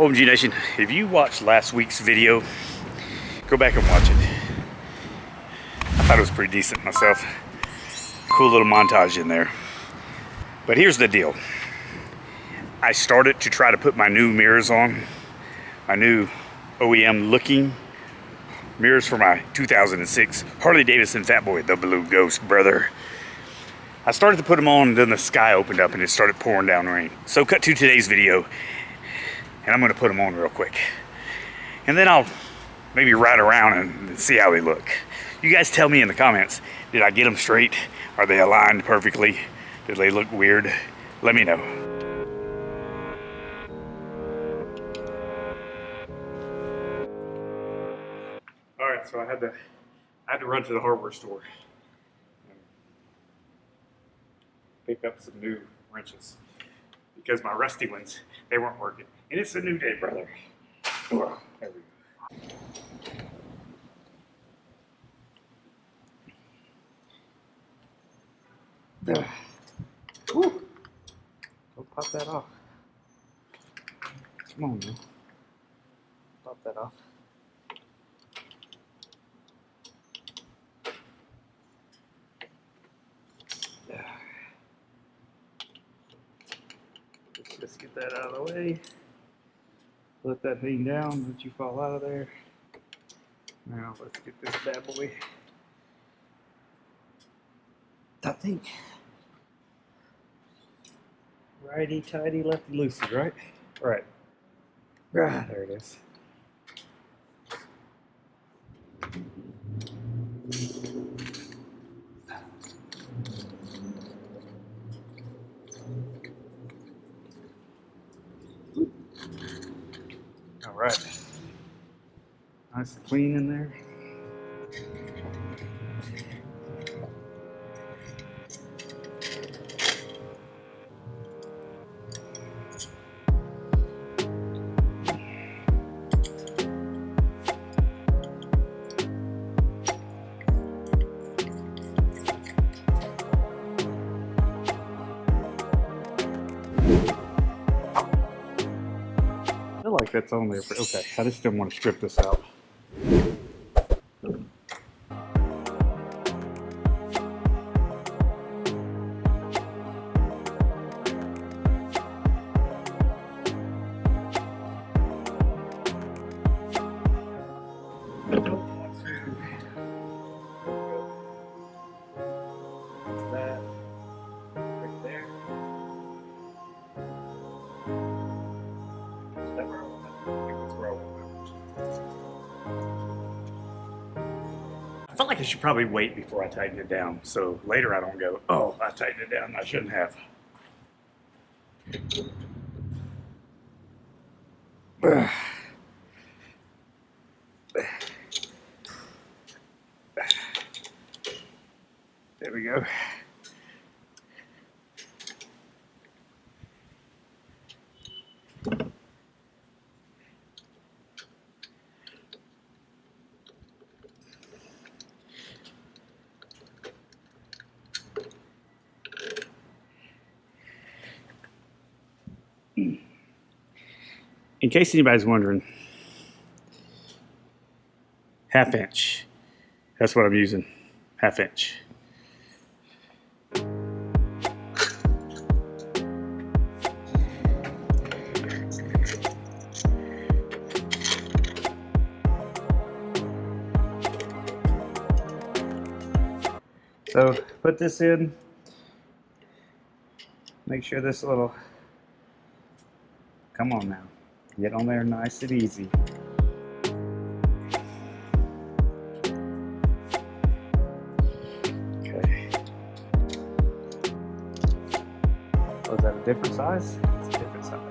OMG Nation, if you watched last week's video, go back and watch it. I thought it was pretty decent myself. Cool little montage in there. But here's the deal. I started to try to put my new mirrors on. My new OEM looking mirrors for my 2006 Harley Davidson Fay Boy, the Blue Ghost, brother. I started to put them on, and then the sky opened up and it started pouring down rain. So cut to today's video, and I'm gonna put them on real quick. And then I'll maybe ride around and see how they look. You guys tell me in the comments, did I get them straight? Are they aligned perfectly? Did they look weird? Let me know. All right, so I had to run to the hardware store and pick up some new wrenches because my rusty ones, they weren't working. And it's a new day, brother. Oh, there we go. Woo. Don't pop that off. Come on, man. Pop that off. Let's get that out of the way. Let that thing down, let you fall out of there. Now let's get this bad boy. That thing. Righty tighty, lefty loosey, right? Right. Ah, there it is. All right. Nice and clean in there. I feel like that's on there. Okay, I just didn't want to strip this out. That right there. I felt like I should probably wait before I tighten it down, so later I don't go, oh, I tightened it down, I shouldn't have. There we go. In case anybody's wondering, 1/2 inch. That's what I'm using, 1/2 inch. So put this in, make sure this little, come on now, get on there nice and easy. Okay. Oh, is that a different size? It's a different size.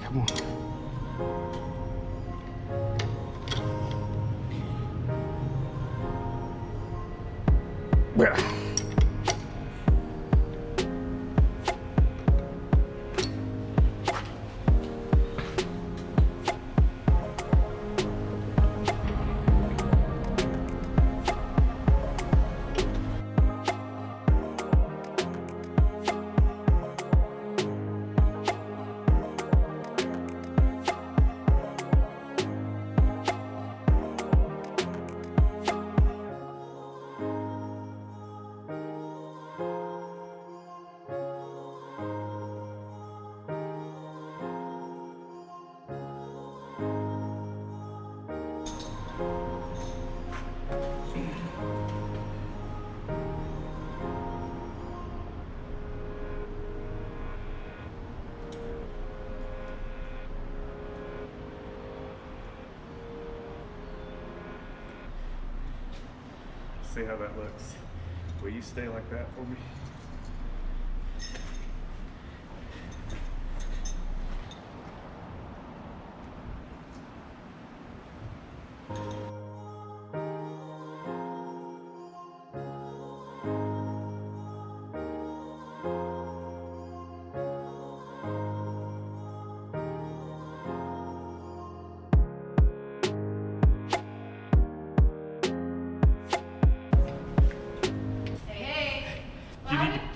Come on. see how that looks. Will you stay like that for me?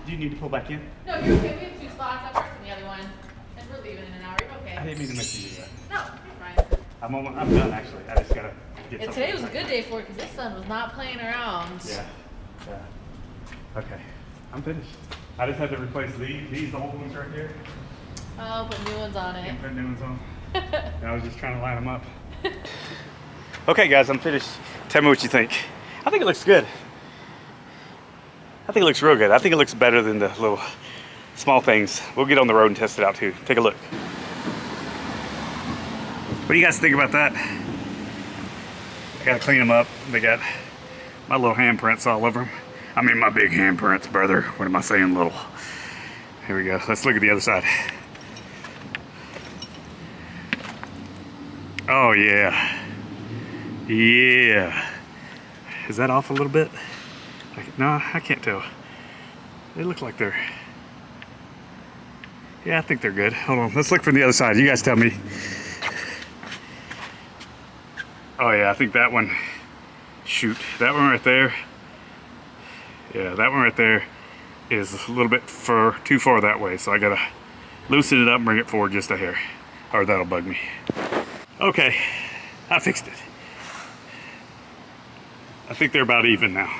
Do you need to pull back in? No, you're okay. We have 2 spots. I parked in the other one. And we're leaving in an hour. You're okay. I didn't mean to make you do that. No, you're fine. I'm done actually. I just gotta get And today was a good day for it because this sun was not playing around. Yeah. Okay. I'm finished. I just had to replace these old ones right here. Oh, put new ones on it. And put new ones on. And I was just trying to line them up. Okay guys, I'm finished. Tell me what you think. I think it looks good. I think it looks real good. I think it looks better than the little small things. We'll get on the road and test it out too. Take a look. What do you guys think about that? I gotta clean them up. They got my little handprints all over them. I mean my big handprints, brother. What am I saying, little? Here we go. Let's look at the other side. Oh yeah. Yeah. Is that off a little bit? No, I can't tell. They look like they're... Yeah, I think they're good. Hold on, let's look from the other side. You guys tell me. Oh yeah, I think that one... Shoot, that one right there. Yeah, that one right there is a little bit too far that way. So I gotta loosen it up and bring it forward just a hair. Or that'll bug me. Okay, I fixed it. I think they're about even now.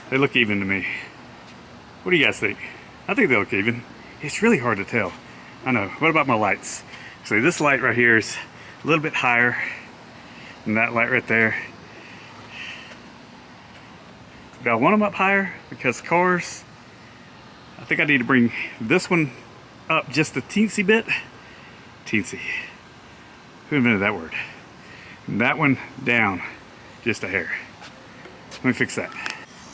They look even to me. What do you guys think? I think they look even. It's really hard to tell. I know. What about my lights? See, this light right here is a little bit higher than that light right there. Do I want them up higher? Because cars, I think I need to bring this one up just a teensy bit. Teensy. Who invented that word? And that one down just a hair. Let me fix that.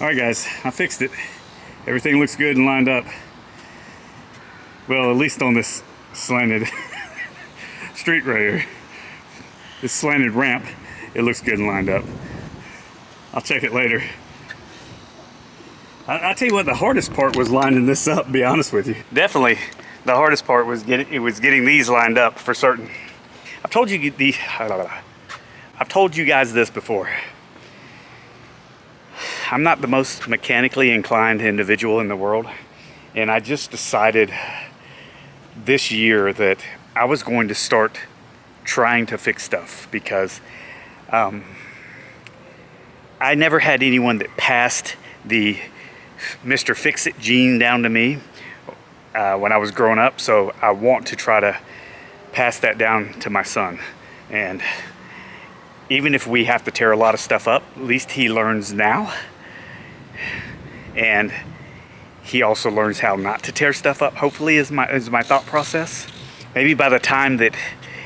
All right guys, I fixed it. Everything looks good and lined up. Well, at least on this slanted street right here. This slanted ramp, it looks good and lined up. I'll check it later. I'll tell you what, the hardest part was lining this up, to be honest with you. Definitely, the hardest part was getting these lined up for certain. I've told you guys this before. I'm not the most mechanically inclined individual in the world, and I just decided this year that I was going to start trying to fix stuff because I never had anyone that passed the Mr. Fix-It gene down to me when I was growing up, so I want to try to pass that down to my son. And even if we have to tear a lot of stuff up, at least he learns now. And he also learns how not to tear stuff up, hopefully, is my thought process. Maybe by the time that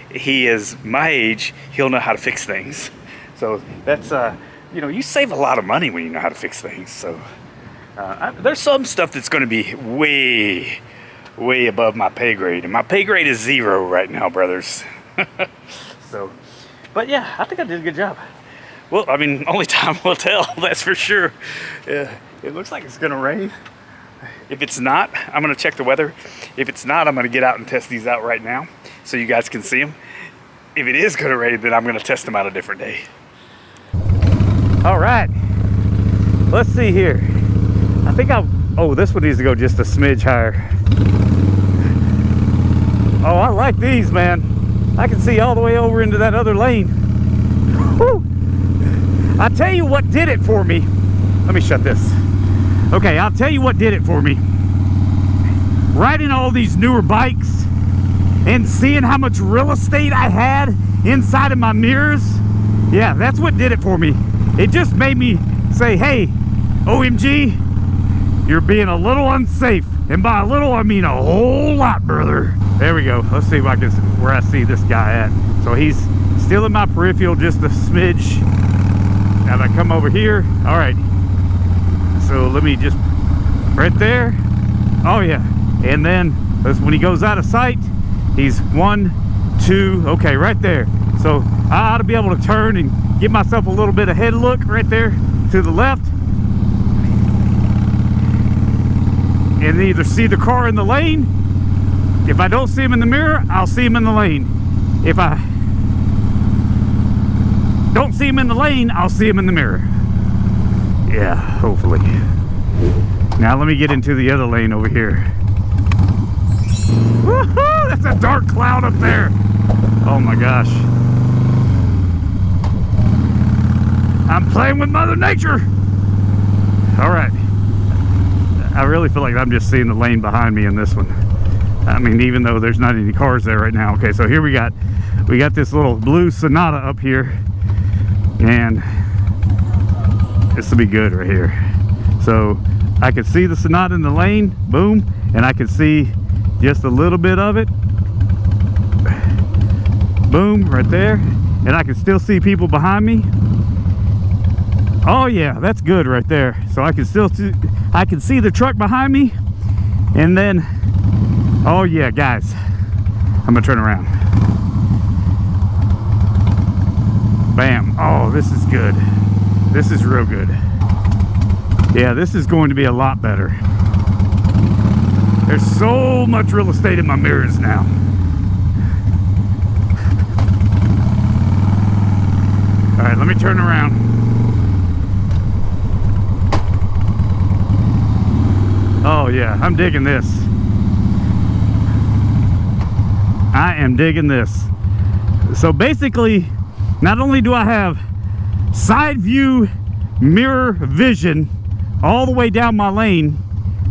he is my age, he'll know how to fix things. So that's, you know, you save a lot of money when you know how to fix things. So there's some stuff that's going to be way above my pay grade. And my pay grade is 0 right now, brothers. So, but yeah, I think I did a good job. Well, I mean, only time will tell, that's for sure. It looks like it's gonna rain. If it's not, I'm gonna check the weather. If it's not, I'm gonna get out and test these out right now so you guys can see them. If it is gonna rain, then I'm gonna test them out a different day. All right, let's see here. I think oh, this one needs to go just a smidge higher. Oh, I like these, man. I can see all the way over into that other lane. Whew. I'll tell you what did it for me. Let me shut this. Okay, I'll tell you what did it for me. Riding all these newer bikes and seeing how much real estate I had inside of my mirrors. Yeah, that's what did it for me. It just made me say, hey, OMG, you're being a little unsafe. And by a little, I mean a whole lot, brother. There we go. Let's see if I can, where I see this guy at. So he's still in my peripheral, just a smidge Now I come over here. All right. So let me just, right there. Oh yeah. And then when he goes out of sight, he's 1, 2, okay, right there. So I ought to be able to turn and give myself a little bit of head look right there to the left. And either see the car in the lane. If I don't see him in the mirror, I'll see him in the lane. If I don't see him in the lane, I'll see him in the mirror. Yeah, hopefully. Now let me get into the other lane over here. Woohoo! That's a dark cloud up there. Oh my gosh. I'm playing with Mother Nature. All right. I really feel like I'm just seeing the lane behind me in this one. I mean, even though there's not any cars there right now. Okay, so here we got this little blue Sonata up here, and this will be good right here. So I can see the Sonata in the lane, boom, and I can see just a little bit of it, boom, right there, and I can still see people behind me. Oh yeah, that's good right there. So I can still see, I can see the truck behind me, and then, oh yeah, guys, I'm gonna turn around. Bam. Oh, this is good. This is real good. Yeah, this is going to be a lot better. There's so much real estate in my mirrors now. All right, let me turn around. Oh yeah, I'm digging this. I am digging this. So basically, not only do I have side view mirror vision all the way down my lane,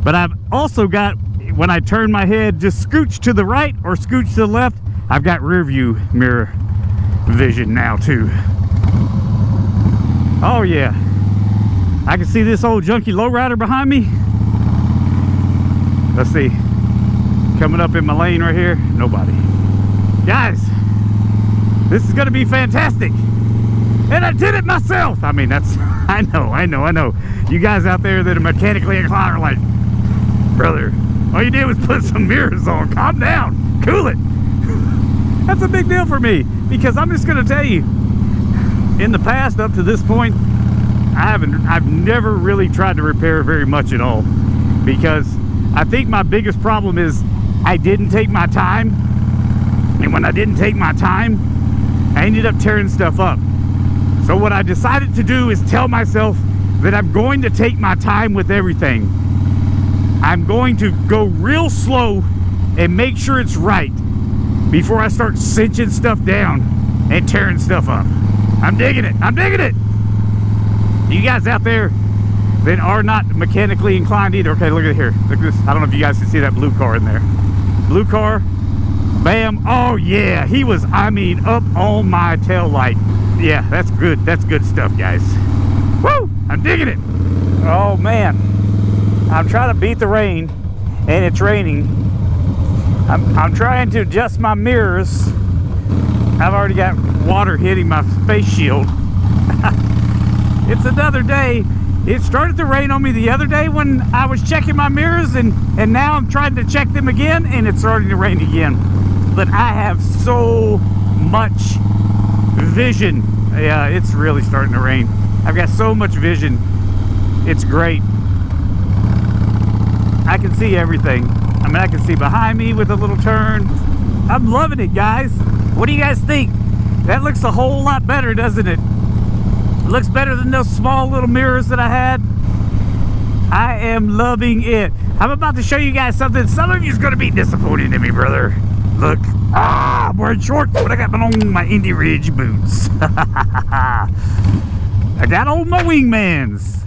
but I've also got, when I turn my head just scooch to the right or scooch to the left, I've got rear view mirror vision now too. Oh yeah, I can see this old junky lowrider behind me. Let's see, coming up in my lane right here, nobody. Guys, this is gonna be fantastic. And I did it myself. I mean, that's, I know. You guys out there that are mechanically inclined are like, brother, all you did was put some mirrors on. Calm down, cool it. That's a big deal for me, because I'm just gonna tell you, in the past up to this point, I've never really tried to repair very much at all, because I think my biggest problem is I didn't take my time, and when I didn't take my time, I ended up tearing stuff up. So what I decided to do is tell myself that I'm going to take my time with everything. I'm going to go real slow and make sure it's right before I start cinching stuff down and tearing stuff up. I'm digging it. I'm digging it. You guys out there that are not mechanically inclined either. Okay, look at here. Look at this. I don't know if you guys can see that blue car in there. Blue car. Bam. Oh yeah, he was, I mean, up on my tail light. Yeah, that's good. That's good stuff, guys. Woo! I'm digging it. Oh man, I'm trying to beat the rain, and it's raining. I'm trying to adjust my mirrors. I've already got water hitting my face shield. It's another day. It started to rain on me the other day when I was checking my mirrors, and now I'm trying to check them again, and it's starting to rain again. But I have so much vision. Yeah, it's really starting to rain. I've got so much vision. It's great. I can see everything. I mean, I can see behind me with a little turn. I'm loving it, guys. What do you guys think? That looks a whole lot better, doesn't it? It looks better than those small little mirrors that I had. I am loving it. I'm about to show you guys something. Some of you is going to be disappointed in me, brother. Look. Ah, I'm wearing shorts, but I got on my Indy Ridge boots. I got on my wingmans.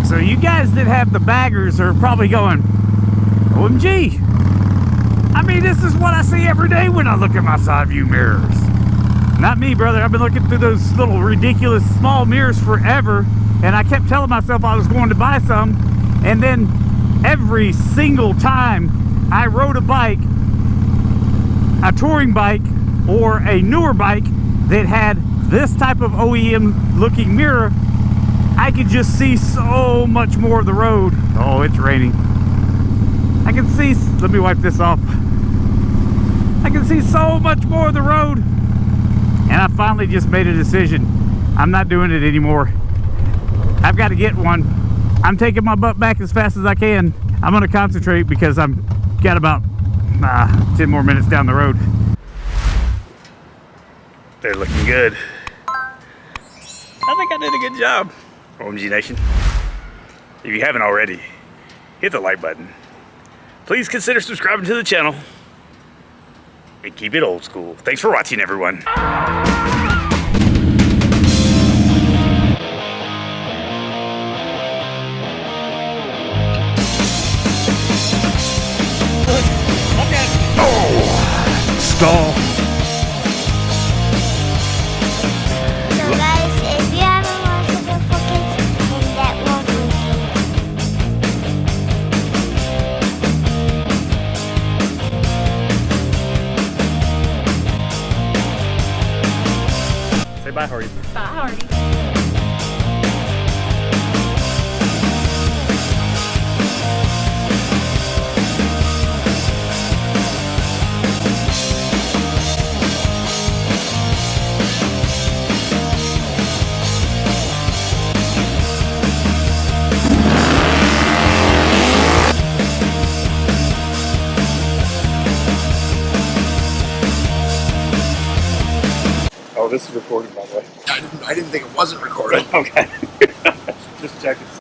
So you guys that have the baggers are probably going, OMG. I mean, this is what I see every day when I look at my side view mirrors. Not me, brother. I've been looking through those little ridiculous small mirrors forever, and I kept telling myself I was going to buy some, and then every single time I rode a bike, a touring bike or a newer bike that had this type of OEM looking mirror, I can just see so much more of the road. Oh, it's raining. I can see, let me wipe this off. I can see so much more of the road. And I finally just made a decision. I'm not doing it anymore. I've got to get one. I'm taking my butt back as fast as I can. I'm going to concentrate because I'm got about 10 more minutes down the road. They're looking good. I think I did a good job. OMG Nation, if you haven't already, hit the like button. Please consider subscribing to the channel and keep it old school. Thanks for watching, everyone. Oh, stall. So guys, if you haven't watched the focus, then that won't Say bye, Hardy. Bye, Hardy. Oh, this is recorded, by the way. I didn't think it wasn't recorded. Okay. Just checking.